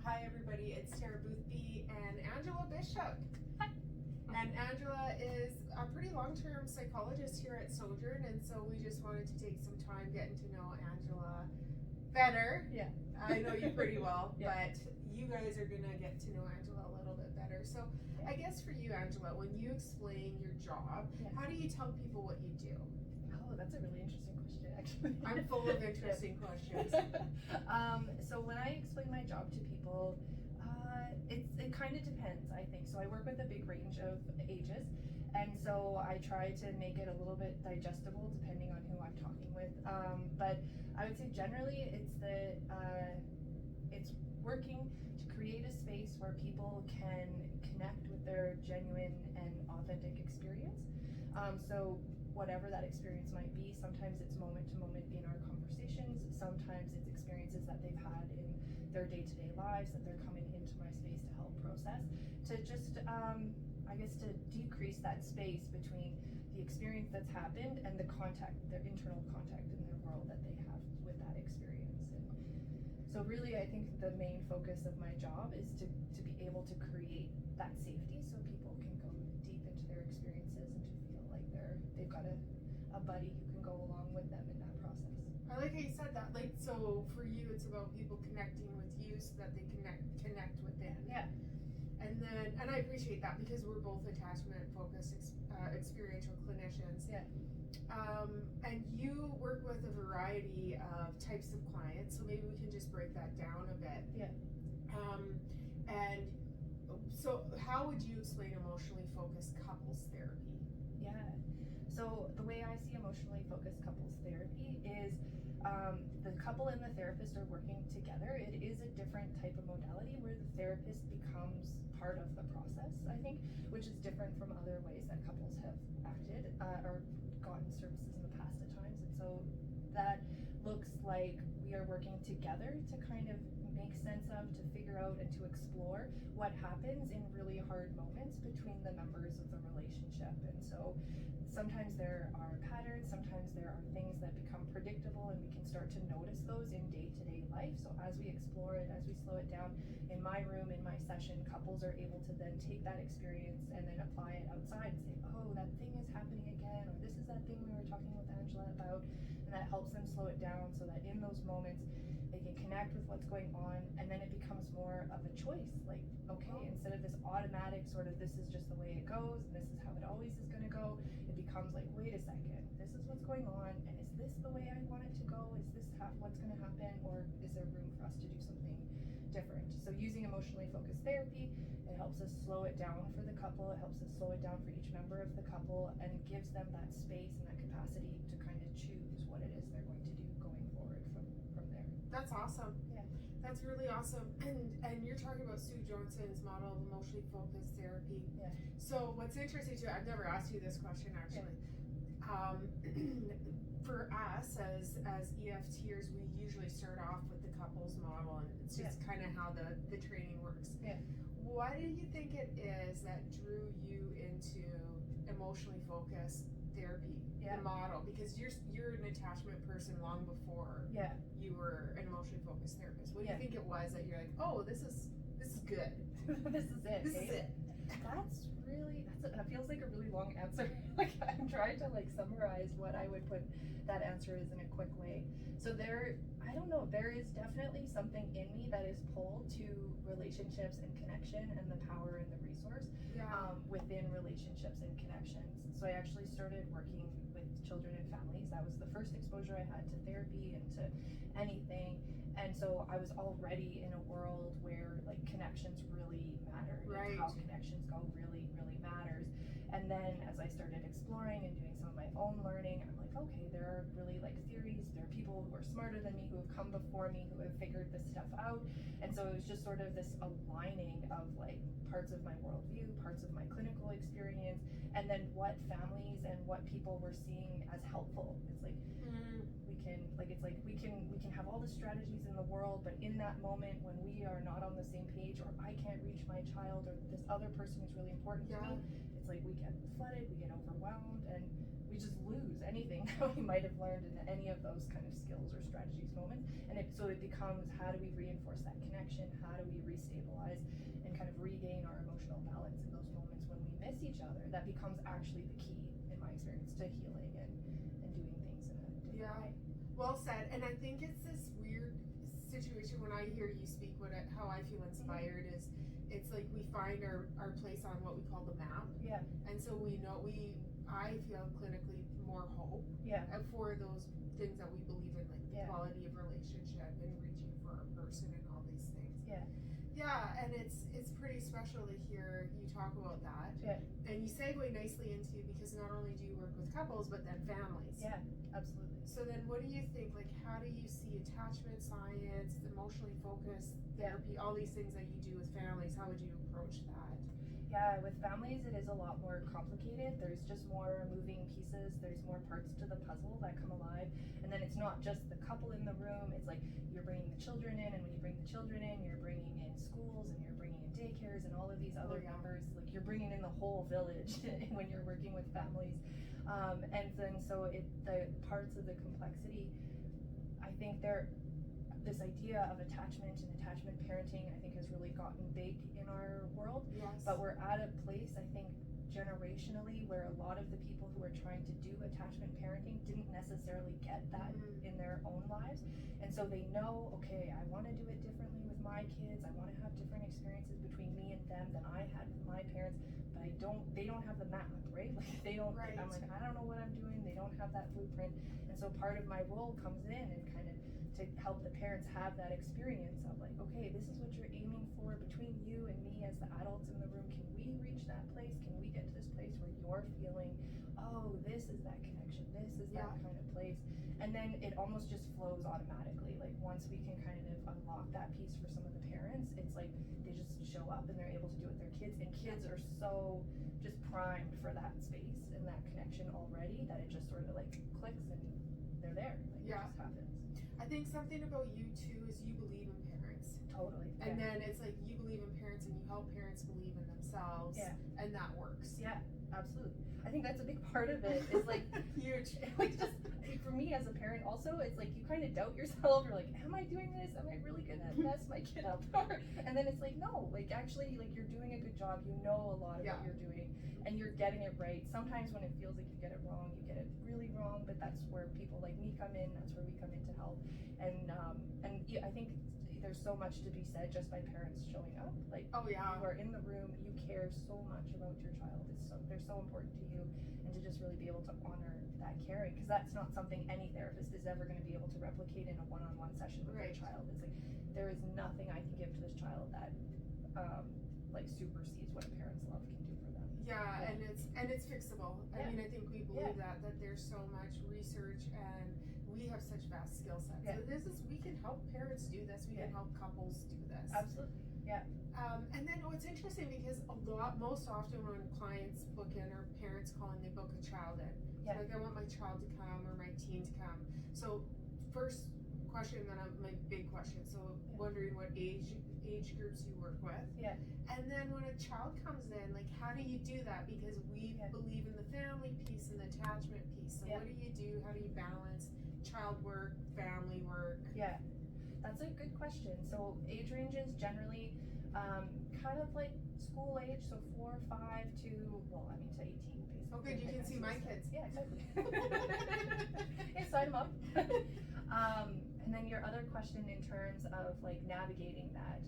Hi everybody, it's Tara Boothby and Angela Bishop. Hi. And Angela is a pretty long-term psychologist here at Sojourn, and so we just wanted to take some time getting to know Angela better. Yeah. I know you pretty well, Yeah. but you guys are gonna get to know Angela a little bit better. So I guess for you, Angela, when you explain your job, how do you tell people what you do? Oh, that's a really interesting question, actually. I'm full of interesting questions. So when I explain my job to people, it kind of depends, I think. So I work with a big range of ages, and so I try to make it a little bit digestible depending on who I'm talking with. But I would say generally it's working to create a space where people can connect with their genuine and authentic experience. So whatever that experience might be, sometimes it's moment to moment in our conversations, sometimes it's experiences that they've had in their day-to-day lives that they're coming into my space to help process, to just I guess to decrease that space between the experience that's happened and the contact, their internal contact in their world that they have with that experience. And so really I think the main focus of my job is to be able to create that safety so people can go deep into their experiences and to feel like they've got a buddy who can go along with them in that process. I like how you said that. Like, so for you, it's about people connecting with you so that they connect within. Yeah. And I appreciate that because we're both attachment focused experiential clinicians. Yeah. And you work with a variety of types of clients, so maybe we can just break that down a bit. Yeah. And so how would you explain emotionally focused couples therapy? Yeah. So the way I see emotionally focused couples therapy is the couple and the therapist are working together. It is a different type of modality where the therapist becomes part of the process, I think, which is different from other ways that couples have acted or gotten services in the past at times. And so that looks like we are working together to kind of make sense of, to figure out and to explore what happens in really hard moments between the members of the relationship. And so sometimes there are patterns, sometimes there are things that become predictable, and we can start to notice those in day-to-day life. So as we explore it, as we slow it down in my room, in my session, couples are able to then take that experience and then apply it outside and say, oh, that thing is happening again, or this is that thing we were talking with Angela about. And that helps them slow it down so that in those moments they can connect with what's going on, and then it becomes more of a choice. Like, okay, instead of this automatic sort of this is just the way it goes and this is how it always is going to go, it becomes like, wait a second, this is what's going on, and is this the way I want it to go? Is this what's going to happen, or is there room for us to do something different? So using emotionally focused therapy, it helps us slow it down for the couple, it helps us slow it down for each member of the couple, and gives them that space and that capacity to kind of choose what it is they're going to do going forward from there. That's awesome. Yeah. That's really awesome. And you're talking about Sue Johnson's model of emotionally focused therapy. Yeah. So what's interesting too, I've never asked you this question actually. Yeah. For us as EFTers, we usually start off with the couples model, and it's just kind of how the training works. Yeah. What do you think it is that drew you into emotionally focused therapy, the model? Because you're an attachment person long before you were an emotionally focused therapist. What do you think it was that you're like, oh, this is good. This is it. This is it. That feels like a really long answer. Like I'm trying to summarize what I would put that answer is in a quick way. So I don't know, there is definitely something in me that is pulled to relationships and connection and the power and the resource within relationships and connections. So I actually started working with children and families. That was the first exposure I had to therapy and to anything. And so I was already in a world where connections really mattered. Right. And how connections go really, really matters. And then as I started exploring and doing some of my own learning, I'm like, okay, there are really theories, there are people who are smarter than me, who have come before me, who have figured this stuff out. And so it was just sort of this aligning of parts of my worldview, parts of my clinical experience, and then what families and what people were seeing as helpful. It's we can have all the strategies in the world, but in that moment when we are not on the same page, or I can't reach my child, or this other person is really important to me, it's we get flooded, we get overwhelmed, and we just lose anything that we might have learned in any of those kind of skills or strategies moments. And so it becomes, how do we reinforce that connection? How do we restabilize and kind of regain our emotional balance in those moments when we miss each other? That becomes actually the key, in my experience, to healing and doing things in a different way. Well said. And I think it's this weird situation when I hear you speak, how I feel inspired is, it's like we find our place on what we call the map. Yeah. And so I feel clinically more hope for those things that we believe in, like the quality of relationship and reaching for our person and all these things. Yeah, and it's pretty special to hear you talk about that. Yeah. And you segue nicely into, because not only do you work with couples, but then families. Yeah, absolutely. So then what do you think, like, how do you see attachment science, emotionally focused therapy, all these things that you do with families, how would you approach that? Yeah, with families it is a lot more complicated. There's just more moving pieces, there's more parts to the puzzle that come alive. And then it's not just the couple in the room, it's like you're bringing the children in, and when you bring the children in, you're bringing in schools and you're bringing in daycares and all of these other members. Like, you're bringing in the whole village when you're working with families. And then so the parts of the complexity, I think this idea of attachment and attachment parenting, I think, has really gotten big in our world. Yes. But we're at a place, I think, generationally, where a lot of the people who are trying to do attachment parenting didn't necessarily get that in their own lives. And so they know, okay, I want to do it differently with my kids. I want to have different experiences between me and them than I had with my parents. But they don't have the map, right? Like, they don't, I'm like, I don't know what I'm doing. They don't have that blueprint. And so part of my role comes in and kind of to help the parents have that experience of, like, okay, this is what you're aiming for between you and me as the adults in the room. Can we reach that place? Can we get to this place where you're feeling, oh, this is that connection, this is that kind of place? And then it almost just flows automatically. Like, once we can kind of unlock that piece for some of the parents, it's like they just show up and they're able to do it with their kids, and kids are so just primed for that space and that connection already that it just sort of like clicks and they're there. Like, it just happens. I think something about you too is you believe in parents. Totally. And then it's like you believe in parents and you help parents believe in themselves. Yeah. And that works. Yeah, absolutely. I think that's a big part of it, is like huge. Like, just for me as a parent also, it's like you kind of doubt yourself. You're like, am I doing this? Am I really gonna mess my kid up? And then it's like, no, like, actually, like, you're doing a good job. You know a lot of what you're doing, and you're getting it right. Sometimes when it feels like you get it wrong, you get it really wrong, but that's where people like me come in. That's where we come in to help. And yeah, I think there's so much to be said just by parents showing up. Like, you are in the room, you care so much about your child. They're so important to you, and to just really be able to honor that caring, because that's not something any therapist is ever going to be able to replicate in a one-on-one session with their child. It's like, there is nothing I can give to this child that like supersedes what a parent's love can do for them. Yeah. and it's fixable. I mean, I think we believe that there's so much research, and we have such vast skill sets. So we can help parents do this. We can help couples do this. Absolutely. Yeah. And then what's interesting, because most often when clients book in, or parents call in, they book a child in. So like, I want my child to come or my teen to come. So first question, then my big question. So wondering what age groups you work with. Yeah. And then when a child comes in, like, how do you do that? Because we believe in the family piece and the attachment piece. So what do you do? How do you balance child work, family work? Yeah. That's a good question. So age ranges generally kind of like school age, so 4 or 5 to, well, I mean, to 18 basically. Oh, good, you can see my kids. Yeah, exactly. Yeah, sign them up. And then your other question in terms of like navigating that,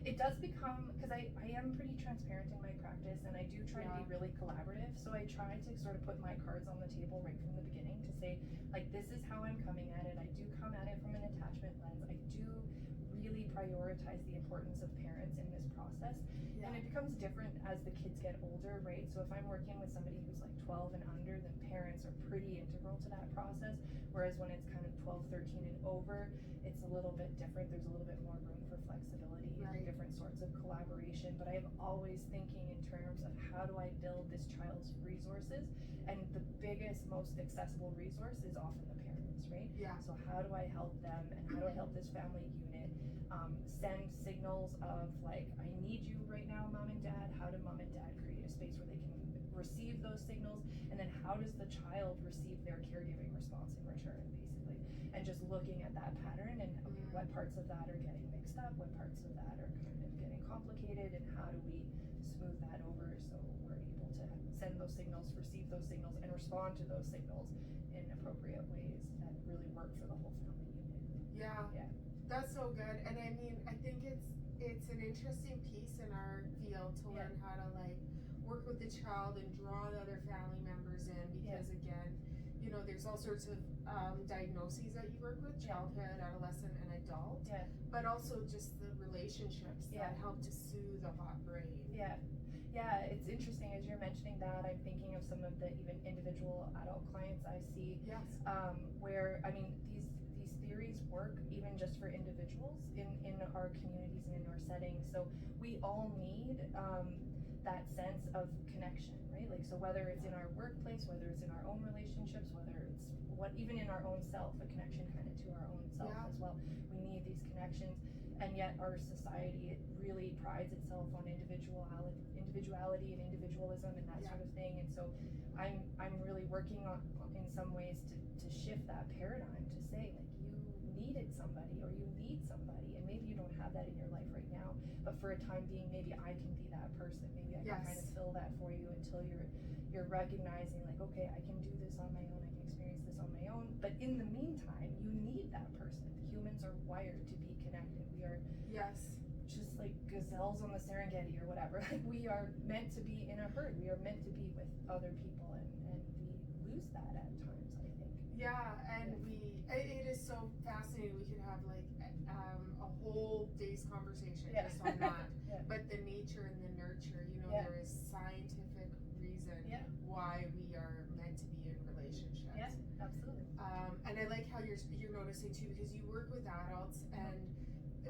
it does become, because I am pretty transparent in my practice, and I do try to be really collaborative. So I try to sort of put my cards on the table right from the beginning to say, like, this is how I'm coming at it. I do come at it from an attachment lens. I do really prioritize the importance of parents in this process. And it becomes different as the kids get older, right? So if I'm working with somebody who's like 12 and under, then parents are pretty integral to that process. Whereas when it's kind of 12, 13 and over, it's a little bit different. There's a little bit more room for flexibility and different sorts of collaboration. But I'm always thinking in terms of, how do I build this child's resources? And the biggest, most accessible resource is often the parents, right? Yeah. So how do I help them, and how do I help this family unit send signals of, like, I need you right now, mom and dad? How do mom and dad create a space where they can receive those signals, and then how does the child receive their caregiving response in return, basically, and just looking at that pattern and okay, what parts of that are getting mixed up, what parts of that are kind of getting complicated, and how do we smooth that over so we're able to send those signals, receive those signals, and respond to those signals in appropriate ways that really work for the whole family unit. Yeah. That's so good. And I mean, I think it's an interesting piece in our field to learn how to like work with the child and draw the other family members in, because again, you know, there's all sorts of diagnoses that you work with, childhood, adolescent, and adult, but also just the relationships that help to soothe a hot brain. Yeah, it's interesting as you're mentioning that. I'm thinking of some of the even individual adult clients I see, where I mean these theories work even just for individuals in our communities and in our settings. So we all need that sense of connection, right? Like, so whether it's in our workplace, whether it's in our own relationships, whether it's even in our own self, a connection kind of to our own self as well. We need these connections, and yet our society, it really prides itself on individuality and individualism and that sort of thing. And so I'm really working on in some ways to shift that paradigm, to say like you needed somebody or you need somebody, and maybe you don't have that in your life right now, but for a time being, maybe I can be that person. Maybe I can kind of fill that for you until you're recognizing like, okay, I can do this on my own, I can experience this on my own. But in the meantime, you need that person. Humans are wired to be connected. We are just like gazelles on the Serengeti or whatever. Like, we are meant to be in a herd. We are meant to be with other people, and we lose that at times, I think. It is so fascinating. We could have like a whole day's conversation just on that. But the nature and the nurture, you know, there is scientific reason why we are meant to be in relationships. Yeah, absolutely. And I like how you're noticing too, because you work with adults and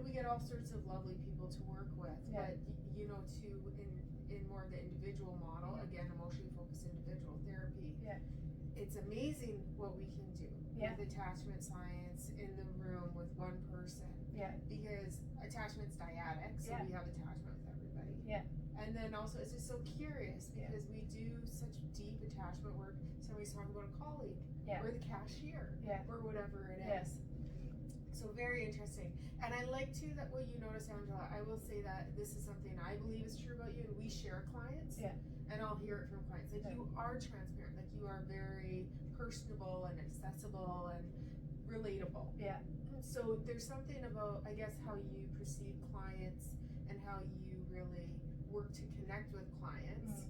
we get all sorts of lovely people to work with, but you know, too, in more of the individual model, again, emotionally focused individual therapy, it's amazing what we can do with attachment science in the room with one person, because attachment's dyadic, so we have attachment with everybody, and then also it's just so curious because we do such deep attachment work. Somebody's talking about a colleague or the cashier or whatever it is. So very interesting. And I like too that what you notice, Angela, I will say that this is something I believe is true about you, and we share clients, and I'll hear it from clients. Like, you are transparent, like you are very personable and accessible and relatable. So there's something about, I guess, how you perceive clients and how you really work to connect with clients.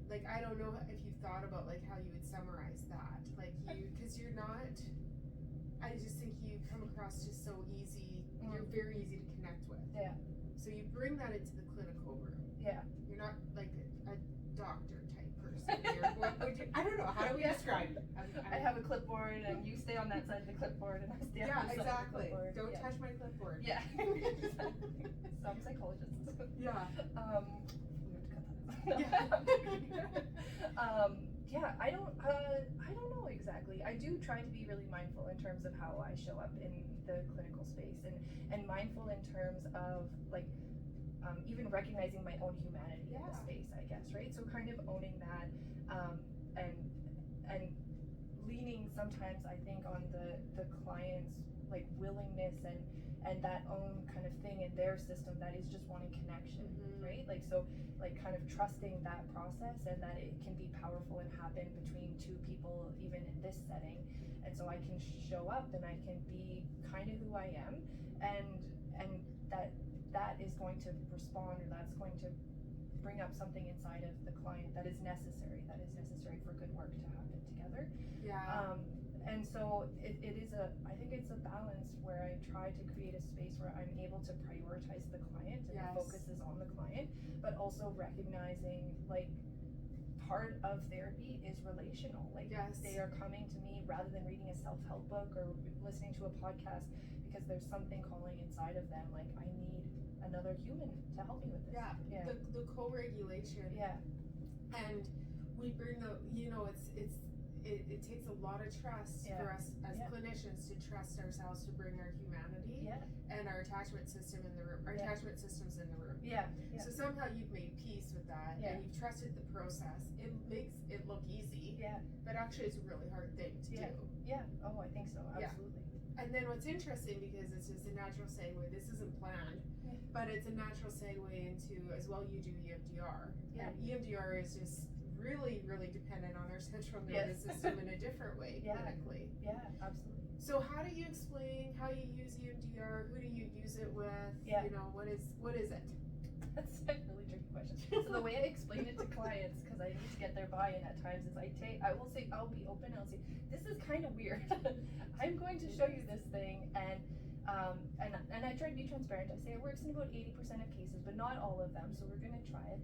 Like, I don't know if you've thought about like how you would summarize that, like because you're not, I just think you come across just so easy. You're very easy to connect with. So you bring that into the clinical room. You're not like a doctor type person. What would you, I don't know, how do we describe you? I have a clipboard, and you stay on that side of the clipboard, and I stay on this side exactly. of the clipboard. Don't touch my clipboard. Some psychologists. We have to cut that. I don't know exactly. I do try to be really mindful in terms of how I show up in the clinical space, and mindful in terms of like even recognizing my own humanity in the space, I guess, right? So kind of owning that, and leaning sometimes, I think, on the client's like willingness and that own kind of thing in their system that is just wanting connection, right? Like, so like kind of trusting that process, and that it can be powerful and happen between two people even in this setting. And so I can show up and I can be kind of who I am, and that is going to respond, or that's going to bring up something inside of the client that is necessary for good work to happen together. And so it is I think it's a balance where I try to create a space where I'm able to prioritize the client, and the focus is on the client, but also recognizing like part of therapy is relational. Like, they are coming to me rather than reading a self-help book or listening to a podcast, because there's something calling inside of them, like, I need another human to help me with this. The co-regulation. And we bring the, you know, it takes a lot of trust for us as clinicians to trust ourselves to bring our humanity and our attachment system in the room. Our attachment system's in the room. So somehow you've made peace with that and you've trusted the process. It makes it look easy, but actually it's a really hard thing to do. Oh, I think so. Absolutely. And then what's interesting, because it's just a natural segue, this isn't planned, but it's a natural segue into, as well, you do EMDR. And EMDR is just really, really dependent on our central nervous system in a different way, clinically. Absolutely. So how do you explain how you use EMDR? Who do you use it with? You know, what is it? That's a really tricky question. So the way I explain it to clients, because I need to get their buy-in at times, is I will say, I'll be open, I'll say, this is kind of weird. I'm going to show you this thing, and I try to be transparent. I say it works in about 80% of cases, but not all of them, so we're going to try it.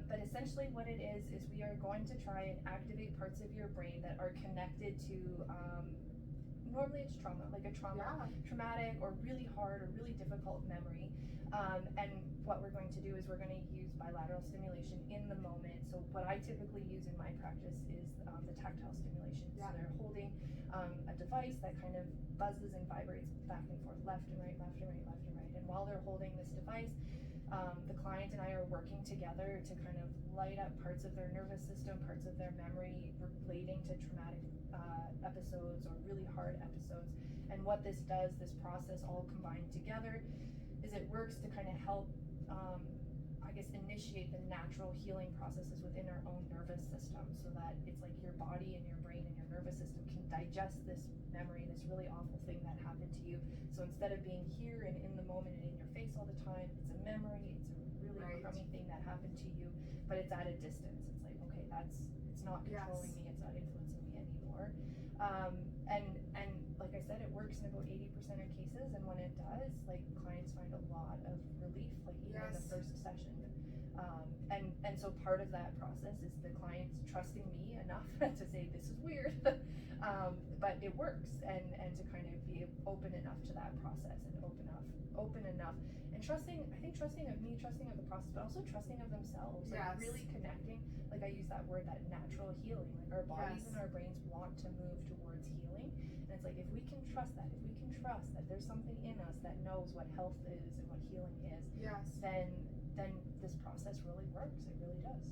But essentially what it is we are going to try and activate parts of your brain that are connected to, normally it's trauma, like a traumatic or really hard or really difficult memory. And what we're going to do is we're going to use bilateral stimulation in the moment. So what I typically use in my practice is the tactile stimulation. So they're holding a device that kind of buzzes and vibrates back and forth, left and right, left and right, left and right. And while they're holding this device, the client and I are working together to kind of light up parts of their nervous system, parts of their memory relating to traumatic episodes or really hard episodes. And what this does, this process all combined together, is it works to kind of help, I guess, initiate the natural healing processes within our own nervous system, so that it's like your body and your brain and your nervous system can digest this memory, this really awful thing that happened to you. So instead of being here and in the moment and in your face all the time, it's a memory, it's a really crummy thing that happened to you, but it's at a distance. It's like, okay, it's not controlling me, it's not influencing me anymore. And like I said, it works in about 80% of cases, and when it does, like, clients find a lot of relief, like even in the first session. And so part of that process is the clients trusting me enough to say, this is weird, but it works, and to kind of be open enough to that process, and open enough, and trusting of me, trusting of the process, but also trusting of themselves, like really connecting, like I use that word, that natural healing, like our bodies and our brains want to move towards healing, and it's like, if we can trust that, there's something in us that knows what health is and what healing is, then this process really works. It really does.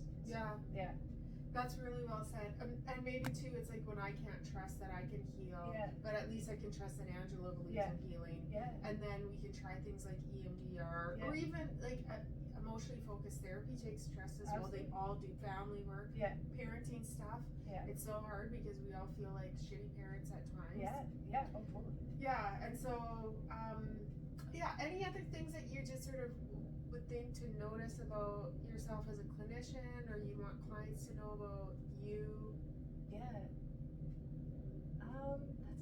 That's really well said. And maybe too, it's like, when I can't trust that I can heal, but at least I can trust that Angela believes in healing. And then we can try things like EMDR, or even like emotionally focused therapy takes trust as well. They all do family work, parenting stuff. It's so hard because we all feel like shitty parents at times. Oh, totally. And so, any other things that you just sort of would think to notice about yourself as a clinician, or you want clients to know about you? That's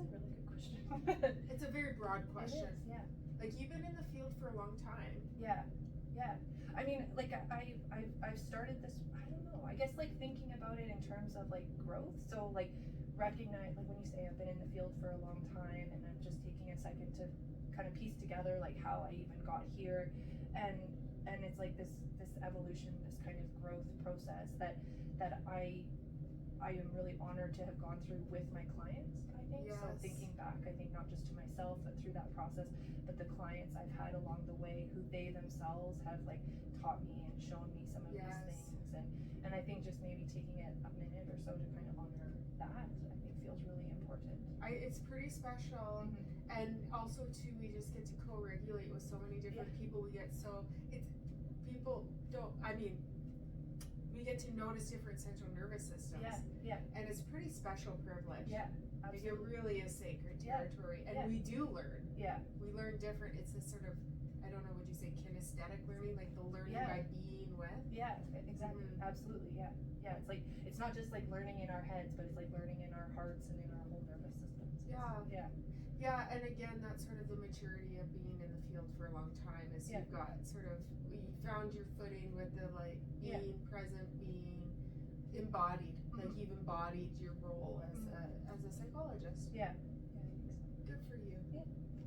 a really good question. It's a very broad question. It is, Like, you've been in the field for a long time. I mean, like, I've started this, I don't know, I guess, like, thinking about it in terms of, like, growth. So, like, recognize, like, when you say I've been in the field for a long time, and I'm just taking a second to kind of piece together, like, how I even got here, and it's like this evolution, this kind of growth process that I am really honored to have gone through with my clients, I think. So thinking back, I think not just to myself, but through that process, but the clients I've had along the way, who they themselves have, like, taught me and shown me some of these things, and I think just maybe taking it a minute or so to kind of honor that, I think, feels really important. It's pretty special. And also too, we just get to co-regulate with so many different people. We get we get to notice different central nervous systems. And it's pretty special privilege. Absolutely. Like, it really is sacred territory. And we do learn. We learn different. It's this sort of, I don't know, would you say kinesthetic learning? Like the learning by being with? Exactly. Absolutely. It's like, it's not just like learning in our heads, but it's like learning in our hearts and in our whole nervous systems. And again, that's sort of the maturity of being in the field for a long time, is you've got sort of, you found your footing with the, like, being present, being embodied, like you've embodied your role as a psychologist. Good for you.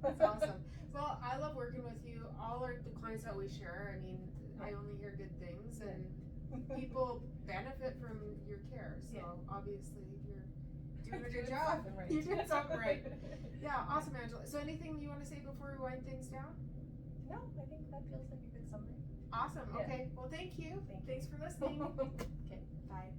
That's awesome. Well, I love working with you. All the clients that we share, I mean, I only hear good things, and people benefit from your care, so obviously doing a Doing good job. something right. You did something right. Yeah, awesome, Angela. So anything you want to say before we wind things down? No, I think that feels like a good summary. Awesome. Yeah. Okay. Well, thank you. Thank you. Thanks for listening. Okay, bye.